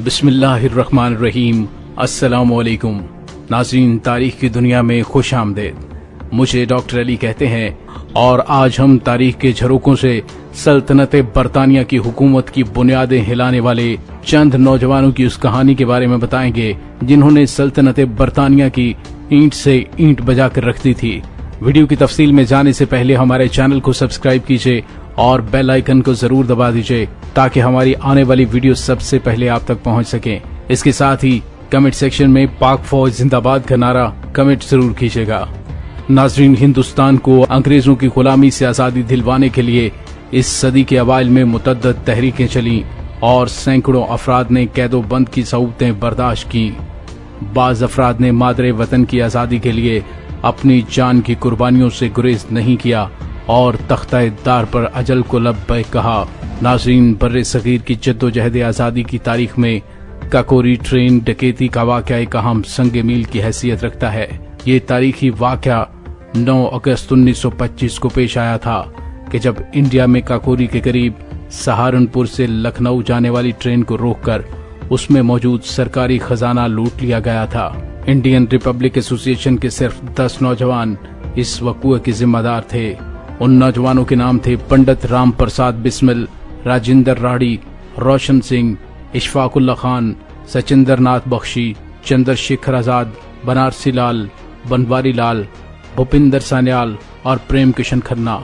बिस्मिल्लाहिर्रहमानिर्रहीम। अस्सलाम वालेकुम नाज़रीन, तारीख की दुनिया में खुश आमदेद। मुझे डॉक्टर अली कहते हैं और आज हम तारीख के झरोकों से सल्तनत बरतानिया की हुकूमत की बुनियादें हिलाने वाले चंद नौजवानों की उस कहानी के बारे में बताएंगे जिन्होंने सल्तनत बरतानिया की ईंट से ईंट बजा कर रख दी थी। वीडियो की तफसील में जाने से पहले हमारे चैनल को सब्सक्राइब कीजिए और बेल आइकन को जरूर दबा दीजिए ताकि हमारी आने वाली वीडियो सबसे पहले आप तक पहुंच सके। इसके साथ ही कमेंट सेक्शन में पाक फौज जिंदाबाद का नारा कमेंट जरूर कीजिएगा। नाजरीन, हिंदुस्तान को अंग्रेजों की गुलामी से आजादी दिलवाने के लिए इस सदी के अवाइल में मुतअद्दिद तहरीकें चली और सैकड़ों अफराद ने कैदोबंद की सऊबतें बर्दाश्त की। बाज अफराद ने मादरे वतन की आजादी के लिए अपनी जान की कुर्बानियों से गुरेज नहीं किया और तख्ता दार पर अजल को लब्बैक कहा। नाज़रीन, बर्रे सगीर की जद्दोजहद आज़ादी की तारीख में काकोरी ट्रेन डकैती का वाक़या एक अहम संग मील की हैसियत रखता है। ये तारीखी वाक़या 9 अगस्त 1925 को पेश आया था कि जब इंडिया में काकोरी के करीब सहारनपुर से लखनऊ जाने वाली ट्रेन को रोककर उसमें मौजूद सरकारी खजाना लूट लिया गया था। इंडियन रिपब्लिक एसोसिएशन के सिर्फ 10 नौजवान इस वक़ूए के जिम्मेदार थे। उन नौजवानों के नाम थे पंडित राम प्रसाद बिस्मिल, राजेंद्र राठी, रोशन सिंह, इशफाकुल्ला खान, सचिंद्र नाथ बख्शी, चंद्रशेखर आजाद, बनारसी लाल, बनवारी लाल, भूपिंदर सान्याल और प्रेम किशन खन्ना।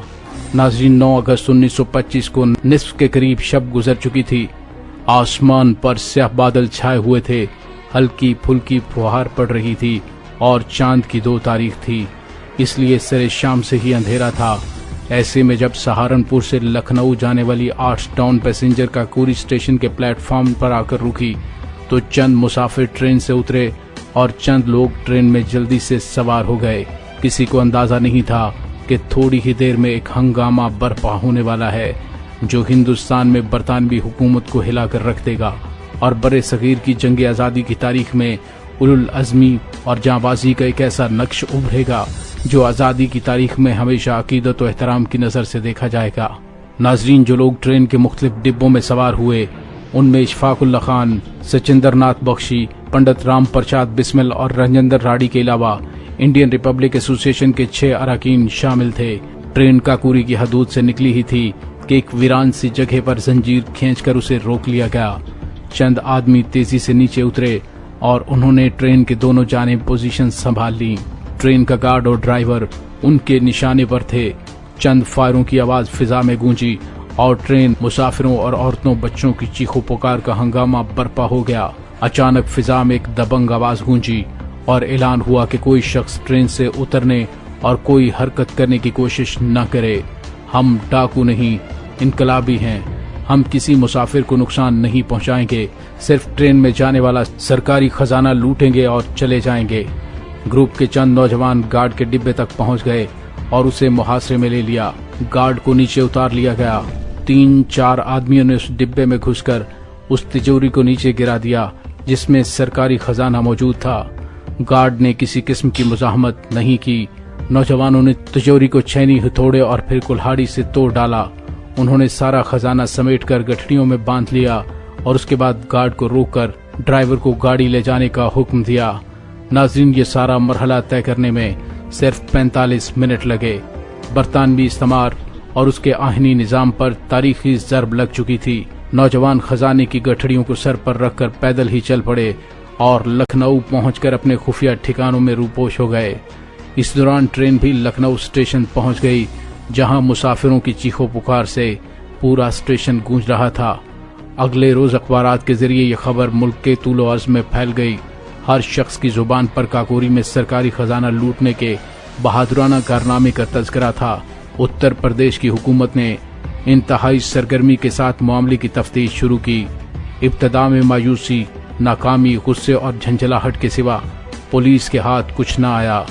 नाज़रीन, 9 अगस्त 1925 को निस्फ के करीब शब गुजर चुकी थी। आसमान पर स्याह बादल छाए हुए थे, हल्की फुल्की फुहार पड़ रही थी और चांद की 2 तारीख थी, इसलिए सरे शाम से ही अंधेरा था। ऐसे में जब सहारनपुर से लखनऊ जाने वाली 8 टाउन पैसेंजर काकोरी स्टेशन के प्लेटफॉर्म पर आकर रुकी तो चंद मुसाफिर ट्रेन से उतरे और चंद लोग ट्रेन में जल्दी से सवार हो गए। किसी को अंदाजा नहीं था कि थोड़ी ही देर में एक हंगामा बर्पा होने वाला है जो हिंदुस्तान में बरतानवी हुकूमत को हिलाकर रख देगा और बड़े सगीर की जंग आज़ादी की तारीख में उलुल अज़मी और जांबाजी का एक ऐसा नक्श उभरेगा जो आज़ादी की तारीख में हमेशा अकीदत और एहतराम की नज़र से देखा जाएगा। नाजरीन, जो लोग ट्रेन के मुख्तलिफ डिब्बों में सवार हुए उनमें इशफाकुल्ला खान, सचिंद्र नाथ बख्शी, पंडित राम प्रसाद बिस्मिल और राजेंद्र राठी के अलावा इंडियन रिपब्लिक एसोसिएशन के 6 अरकान शामिल थे। ट्रेन काकोरी की हदूद से निकली ही थी कि एक वीरान सी जगह पर जंजीर खींचकर उसे रोक लिया गया। चंद आदमी तेजी से नीचे उतरे और उन्होंने ट्रेन के दोनों जानिब पोजीशन संभाल ली। ट्रेन का गार्ड और ड्राइवर उनके निशाने पर थे। चंद फायरों की आवाज फिजा में गूंजी और ट्रेन मुसाफिरों और औरतों बच्चों की चीखों पुकार का हंगामा बर्पा हो गया। अचानक फिजा में एक दबंग आवाज गूंजी और ऐलान हुआ कि कोई शख्स ट्रेन से उतरने और कोई हरकत करने की कोशिश न करे। हम डाकू नहीं, इनकलाबी हैं। हम किसी मुसाफिर को नुकसान नहीं पहुंचाएंगे, सिर्फ ट्रेन में जाने वाला सरकारी खजाना लूटेंगे और चले जाएंगे। ग्रुप के चंद नौजवान गार्ड के डिब्बे तक पहुंच गए और उसे मुहासरे में ले लिया। गार्ड को नीचे उतार लिया गया। 3-4 आदमियों ने उस डिब्बे में घुसकर उस तिजोरी को नीचे गिरा दिया जिसमें सरकारी खजाना मौजूद था। गार्ड ने किसी किस्म की मुजाहमत नहीं की। नौजवानों ने तिजोरी को छैनी, हथौड़े और फिर कुल्हाड़ी से तोड़ डाला। उन्होंने सारा खजाना समेटकर गठरियों में बांध लिया और उसके बाद गार्ड को रोककर ड्राइवर को गाड़ी ले जाने का हुक्म दिया। नाज़रीन, ये सारा मरहला तय करने में सिर्फ 45 मिनट लगे। बरतानवी इस्तेमार और उसके आहिनी निजाम पर तारीखी ज़रब लग चुकी थी। नौजवान खजाने की गठड़ियों को सर पर रखकर पैदल ही चल पड़े और लखनऊ पहुंचकर अपने खुफिया ठिकानों में रूपोश हो गए। इस दौरान ट्रेन भी लखनऊ स्टेशन पहुंच गई जहां मुसाफिरों की चीखों पुकार से पूरा स्टेशन गूंज रहा था। अगले रोज अखबारात के जरिए ये खबर मुल्क के तूलो अर्ज में फैल गई। हर शख्स की जुबान पर काकोरी में सरकारी खजाना लूटने के बहादुराना कारनामे का तज़किरा था। उत्तर प्रदेश की हुकूमत ने इंतहाई सरगर्मी के साथ मामले की तफ्तीश शुरू की। इब्तदा में मायूसी, नाकामी, गुस्से और झंझलाहट के सिवा पुलिस के हाथ कुछ न आया,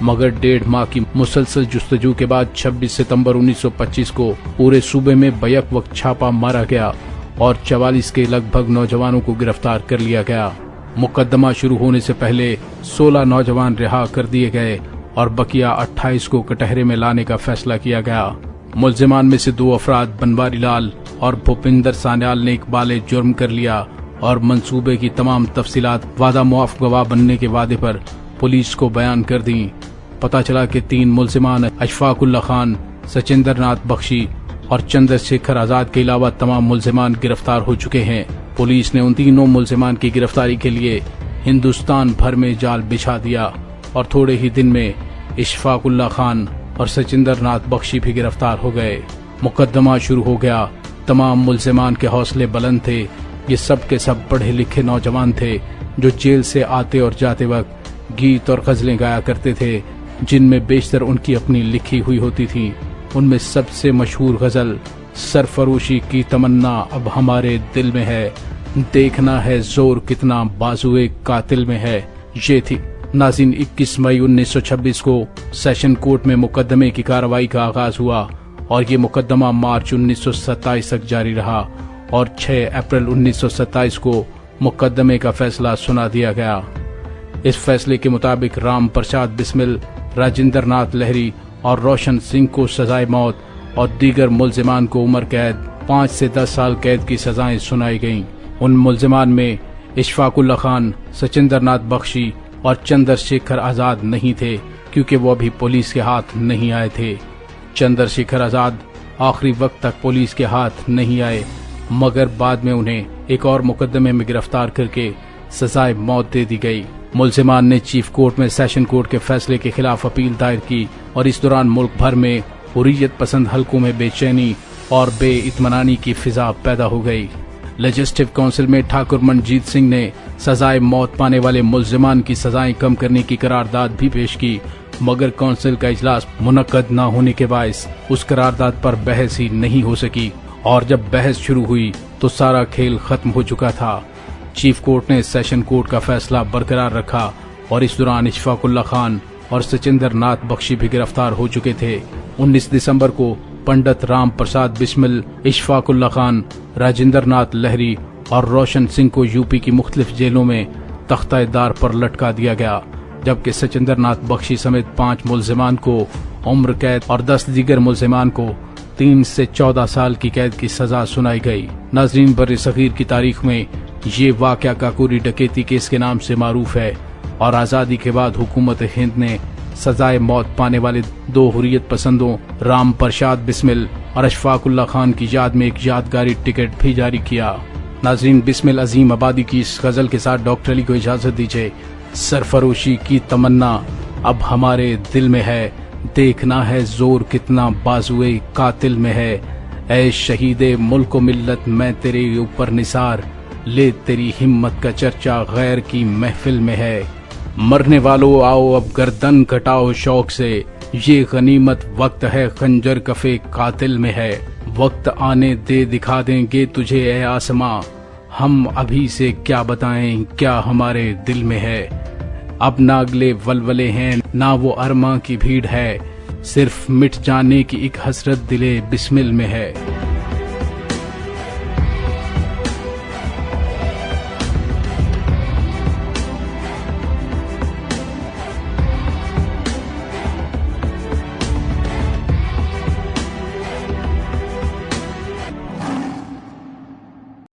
मगर 1.5 माह की मुसलसल जुस्तजू के बाद 26 सितंबर 1925 को पूरे सूबे में बैक वक्त छापा मारा गया और 44 के लगभग नौजवानों को गिरफ्तार कर लिया गया। मुकदमा शुरू होने से पहले 16 नौजवान रिहा कर दिए गए और बकिया 28 को कटहरे में लाने का फैसला किया गया। मुल्जिमान में से 2 अफराद बनवारी लाल और भूपिंदर सान्याल ने इकबाल जुर्म कर लिया اور منصوبے کی تمام تفصیلات وعدہ معاف گواہ بننے کے وعدے پر پولیس کو بیان کر دیں۔ پتہ چلا کہ 3 ملزمان اشفاق اللہ خان، سچندر ناتھ بخشی اور چندر شیکھر آزاد کے علاوہ تمام ملزمان گرفتار ہو چکے ہیں۔ پولیس نے ان تینوں ملزمان کی گرفتاری کے لیے ہندوستان بھر میں جال بچھا دیا اور تھوڑے ہی دن میں اشفاق اللہ خان اور سچندر ناتھ بخشی بھی گرفتار ہو گئے۔ مقدمہ شروع ہو گیا۔ تمام ملزمان کے حوصلے بلند تھے۔ یہ سب کے سب پڑھے لکھے نوجوان تھے جو جیل سے آتے اور جاتے وقت گیت اور غزلیں گایا کرتے تھے، جن میں بیشتر ان کی اپنی لکھی ہوئی ہوتی تھی۔ ان میں سب سے مشہور غزل سرفروشی کی تمنا اب ہمارے دل میں ہے، دیکھنا ہے زور کتنا بازوئے قاتل میں ہے، یہ تھی۔ ناظرین، 21 مئی 1926 کو سیشن کورٹ میں مقدمے کی کارروائی کا آغاز ہوا اور یہ مقدمہ مارچ 1927 تک جاری رہا اور 6 اپریل 1927 کو مقدمے کا فیصلہ سنا دیا گیا۔ اس فیصلے کے مطابق رام پرساد بسمل، راجندر ناتھ لہری اور روشن سنگھ کو سزائے موت اور دیگر ملزمان کو عمر قید 5 سے 10 سال قید کی سزائیں سنائی گئیں۔ ان ملزمان میں اشفاق اللہ خان، سچندر ناتھ بخشی اور چندر شیکھر آزاد نہیں تھے کیونکہ وہ ابھی پولیس کے ہاتھ نہیں آئے تھے۔ چندر شیکھر آزاد آخری وقت تک پولیس کے ہاتھ نہیں آئے، مگر بعد میں انہیں ایک اور مقدمے میں گرفتار کر کے سزائے موت دے دی گئی۔ ملزمان نے چیف کورٹ میں سیشن کورٹ کے فیصلے کے خلاف اپیل دائر کی اور اس دوران ملک بھر میں حریت پسند حلقوں میں بے چینی اور بے اطمینانی کی فضا پیدا ہو گئی۔ لیجسلیٹو کونسل میں ٹھاکر منجیت سنگھ نے سزائے موت پانے والے ملزمان کی سزائیں کم کرنے کی قرارداد بھی پیش کی، مگر کونسل کا اجلاس منعقد نہ ہونے کے باعث اس قرارداد پر بحث ہی نہیں ہو سکی، اور جب بحث شروع ہوئی تو سارا کھیل ختم ہو چکا تھا۔ چیف کورٹ نے سیشن کورٹ کا فیصلہ برقرار رکھا اور اس دوران اشفاق اللہ خان اور سچندر ناتھ بخشی بھی گرفتار ہو چکے تھے۔ 19 دسمبر کو پنڈت رام پرساد بسمل، اشفاق اللہ خان، راجندر ناتھ لہری اور روشن سنگھ کو یوپی کی مختلف جیلوں میں تختہ دار پر لٹکا دیا گیا، جبکہ سچندر ناتھ بخشی سمیت 5 ملزمان کو عمر قید اور 10 دیگر ملزمان کو 3 سے 14 سال کی قید کی سزا سنائی گئی۔ ناظرین، بر صغیر کی تاریخ میں یہ واقعہ کاکوری ڈکیتی کیس کے نام سے معروف ہے اور آزادی کے بعد حکومت ہند نے سزائے موت پانے والے 2 حریت پسندوں رام پرساد بسمل اور اشفاق اللہ خان کی یاد میں ایک یادگاری ٹکٹ بھی جاری کیا۔ ناظرین، بسمل عظیم آبادی کی اس غزل کے ساتھ ڈاکٹر علی کو اجازت دیجیے۔ سرفروشی کی تمنا اب ہمارے دل میں ہے، دیکھنا ہے زور کتنا بازوئے قاتل میں ہے، اے شہید ملک و ملت میں تیرے اوپر نثار، لے تیری ہمت کا چرچا غیر کی محفل میں ہے، مرنے والوں آؤ اب گردن کٹاؤ شوق سے، یہ غنیمت وقت ہے خنجر کفے قاتل میں ہے، وقت آنے دے دکھا دیں گے تجھے اے آسماں، ہم ابھی سے کیا بتائیں کیا ہمارے دل میں ہے، اب نہ اگلے ولولے ہیں نہ وہ ارماں کی بھیڑ ہے، صرف مٹ جانے کی ایک حسرت دلے بسمل میں ہے۔